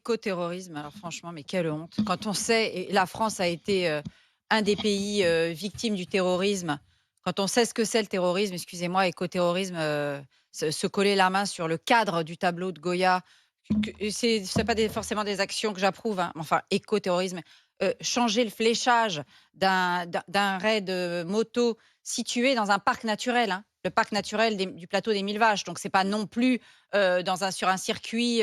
L'écoterrorisme, alors franchement, mais quelle honte. Quand on sait, et la France a été un des pays victimes du terrorisme, quand on sait ce que c'est le terrorisme, excusez-moi, écoterrorisme, se coller la main sur le cadre du tableau de Goya, c'est pas forcément des actions que j'approuve, hein, enfin, écoterrorisme, changer le fléchage d'un raid moto situé dans un parc naturel, hein, le parc naturel du plateau des Mille Vaches, donc c'est pas non plus sur un circuit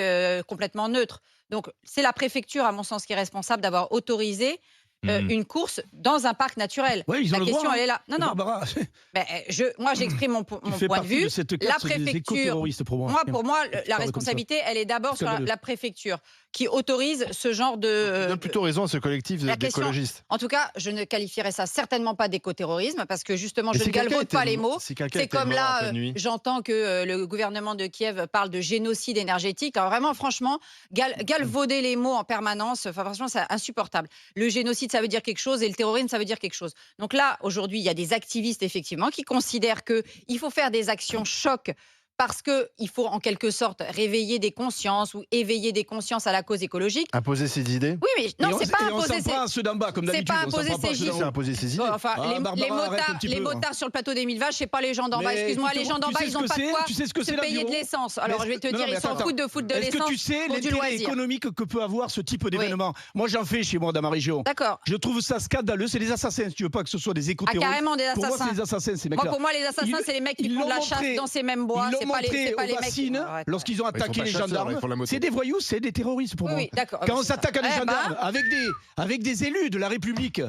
complètement neutre. Donc, c'est la préfecture, à mon sens, qui est responsable d'avoir autorisé une course dans un parc naturel. Oui, ils ont La le question, droit, elle est là. Non, non. Barbara, Ben, moi, j'exprime mon tu fais point de partie vue. de cette La classe des préfecture, éco-terroristes pour moi. pour moi, la parles comme ça. responsabilité, elle est d'abord sur Scandaleux. la préfecture qui autorise ce genre Il de. donne plutôt raison à ce collectif La question, d'écologistes. en tout cas, je ne qualifierais ça certainement pas d'écoterrorisme parce que justement, Et je si ne quelqu'un galvaude était pas les mots. si quelqu'un C'est était comme mort en là, pleine nuit. j'entends que le gouvernement de Kiev parle de génocide énergétique. Alors vraiment, franchement, galvauder les mots en permanence, enfin franchement, c'est insupportable. Le génocide, ça veut dire quelque chose et le terrorisme, ça veut dire quelque chose. Donc là, aujourd'hui, il y a des activistes, effectivement, qui considèrent qu'il faut faire des actions choc parce qu'il faut en quelque sorte réveiller des consciences ou éveiller des consciences à la cause écologique. Imposer ses idées. Oui, mais non, c'est pas Et on imposer. s'en prend à ceux d'en bas, comme c'est d'habitude. pas on s'en imposer prend pas à ses ceux idées. d'en C'est haut. imposer ses idées. Bon, enfin, Ah, Barbara, arrête un petit les peu, motards sur le plateau des Mille Vaches, c'est pas les gens d'en bas. Mais Excuse-moi, tu les gens d'en tu bas, sais ils ce n'ont que pas de c'est quoi Tu sais ce que se c'est payer de l'aviron l'essence. Alors, je vais te Non, dire, mais ils s'en attends, foutent de foutre de Est-ce que l'essence tu sais pour du l'intérêt loisir. économique que peut avoir ce type d'événement? Moi, j'en fais chez moi dans ma région. D'accord. Je trouve ça scandaleux. C'est des assassins, si tu veux pas que ce soit des Ah, éco-terroristes. carrément des Pour moi, assassins. c'est des assassins, ces Moi, mecs-là. pour moi, les assassins, c'est les mecs qui ils font de l'ont la chasse montré. dans ces mêmes bois. Ils l'ont C'est pas montré les aux mecs. bassines Arrête. lorsqu'ils ont Ils font attaqué pas les chasseurs, gendarmes. ils font la moto. C'est des voyous, c'est des terroristes pour Oui, moi. oui, d'accord. Quand on C'est ça. s'attaque à des Eh gendarmes ben, avec des élus de la République,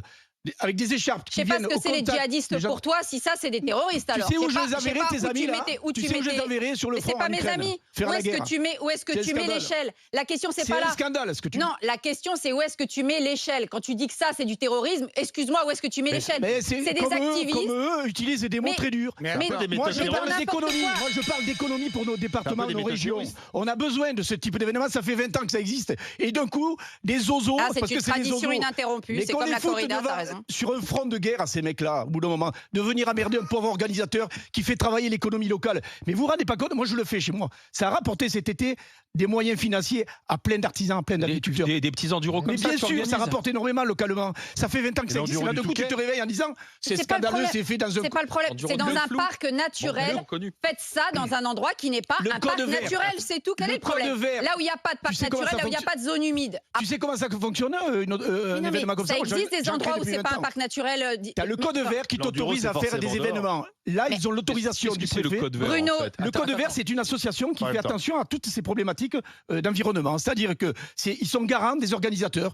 avec des écharpes je qui sais pas viennent ce que au c'est les contact djihadistes des gens- pour toi, si ça c'est des terroristes alors. Tu sais où Je sais je les pas- je sais enverrai, pas tes où tu amis, là mettais- où Tu tu sais où je les mettais- enverrai sur le Mais c'est front pas en mes Ukraine. amis. Faire Où la est-ce que guerre. tu mets C'est un mets scandale. l'échelle? La question c'est C'est pas un là. scandale ce que tu dis. Non, la question c'est où est-ce que tu mets l'échelle? Quand tu dis que ça c'est du terrorisme, excuse-moi, où est-ce que tu mets l'échelle? Mais C'est des comme activistes. eux utilisent des mots Mais- très durs. Mais Mais- un peu des Moi, méthodes je mais dans parle terroristes. n'importe d'économie. quoi. Moi, je parle d'économie pour nos départements, des nos méthodes régions. terroristes. On a besoin de ce type d'événement. Ça fait 20 ans que ça existe. Et d'un coup, des zozos, Ah, c'est parce une que c'est des tradition zozos. ininterrompue. Mais C'est qu'on comme les la foute corrida, devant- t'as raison. sur un front de guerre à ces mecs-là, au bout d'un moment, de venir emmerder un pauvre organisateur qui fait travailler l'économie locale. Mais vous vous rendez pas compte, moi je le fais chez moi. Ça a rapporté cet été des moyens financiers à plein d'artisans, à plein d'agriculteurs. Des petits enduros comme Mais ça. bien que tu sûr, ça organises. rapporte énormément localement. Ça fait 20 ans que ça Et existe. Et l'enduro là, du d'un coup, tu Touquet te réveilles en disant c'est C'est pas le scandaleux, problème. c'est fait dans un. C'est pas le problème. Enduro C'est dans de un flou. parc naturel. Bon, connu. Faites ça dans un endroit qui n'est pas Le un code parc vert. naturel, c'est tout. Quel Le est le problème? code vert. Là où il n'y a pas de parc Tu sais comment naturel, ça là où il n'y a pas de zone humide. Tu sais comment ça fonctionne un Mais non, mais événement comme ça? ça Moi, existe des j'en endroits crée où depuis c'est pas 20 un ans. parc naturel. T'as le code vert qui L'enduro, t'autorise c'est à faire des forcément dehors. événements. Là, Mais- ils ont l'autorisation Qu'est-ce du que c'est le préfet. code vert Bruno, en fait Le Attends, Code vert, attends. c'est une association qui En fait même temps. attention à toutes ces problématiques d'environnement. C'est-à-dire que ils sont garants des organisateurs.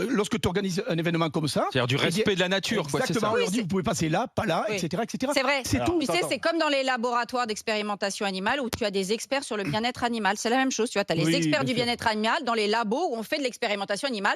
Lorsque tu organises un événement comme ça, C'est-à-dire du eh bien, respect de la nature, quoi, c'est exactement, ça. on leur Oui, dit c'est- vous pouvez passer là, pas là, Oui. etc., etc. C'est vrai. C'est tout. Tu sais, c'est comme dans les laboratoires d'expérimentation animale où tu as des experts sur le bien-être animal. C'est la même chose. Tu vois, as les Oui, experts bien du sûr. bien-être animal dans les labos où on fait de l'expérimentation animale.